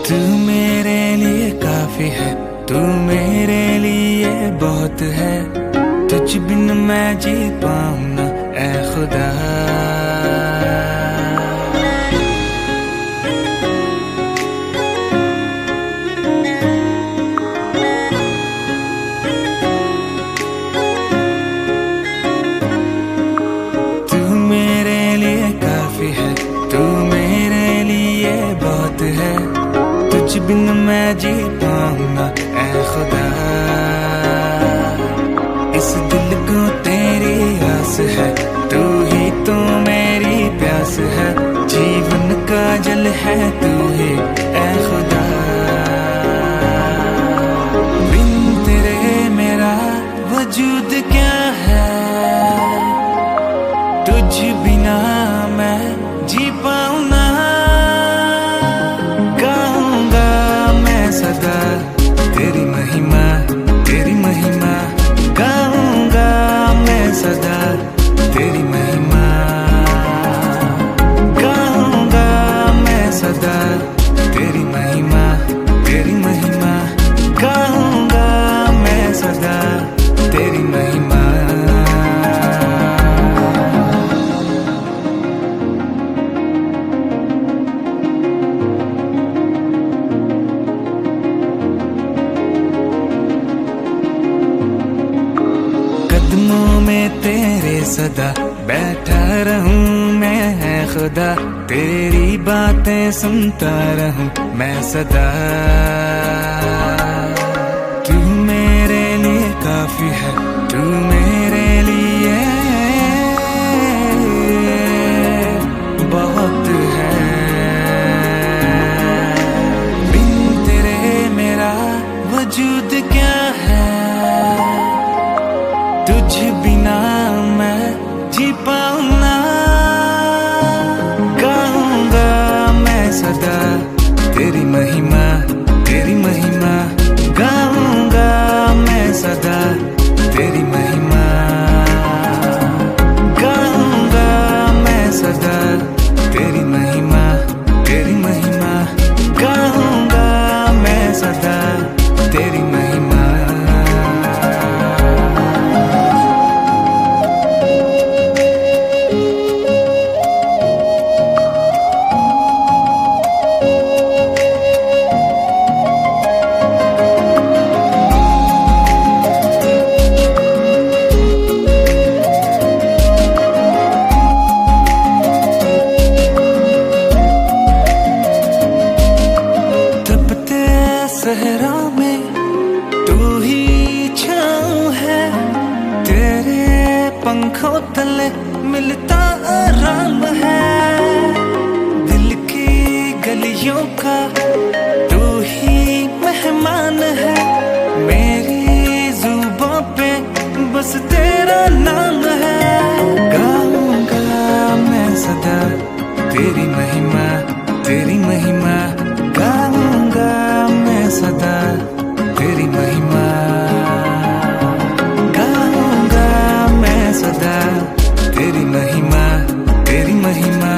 तू मेरे लिए काफी है, तू मेरे लिए बहुत है। तुझ बिन मैं जी पाऊं ना ऐ खुदा। तू मेरे लिए काफी है, तू मेरे लिए बहुत है। तुझ बिन मैं जी पाऊं ना ऐ खुदा। इस दिल को तेरी आस है, तू ही तो मेरी प्यास है। जीवन का जल है तू ही ऐ खुदा। बिन तेरे मेरा वजूद क्या है, तुझ बिना मैं जी पाऊं ना। गाऊंगा मैं सदा तेरी महिमा, तेरी महिमा। गाऊंगा मैं सदा तेरी महिमा। गाऊंगा मैं सदा तेरी महिमा, तेरी महिमा। गाऊंगा मैं सदा तेरी महिमा। कदमों में तेरे सदा बैठा रहूं मैं है खुदा। तेरी बातें सुनता रहूं मैं सदा। तू मेरे लिए काफी है, तू मेरे लिए बहुत है। बिन तेरे मेरा वजूद क्या है, तुझ बिना मैं जी पाऊं ना। गाऊंगा मैं सदा तेरी महिमा, तेरी महिमा। गाऊंगा मैं सदा तेरी महिमा। गाऊंगा मैं सदा तेरी महिमा, तेरी महिमा। गाऊंगा मैं सदा तेरी महिमा। सहरों में तू ही छाँव है, तेरे पंखों तले मिलता आराम है। दिल की गलियों का तू ही मेहमान है। मेरी जुबां पे बस तेरा नाम है। गाऊंगा मैं सदा तेरी महिमा, तेरी महिमा। गाऊंगा मैं सदा तेरी महिमा। गाऊंगा मैं सदा तेरी महिमा, तेरी महिमा।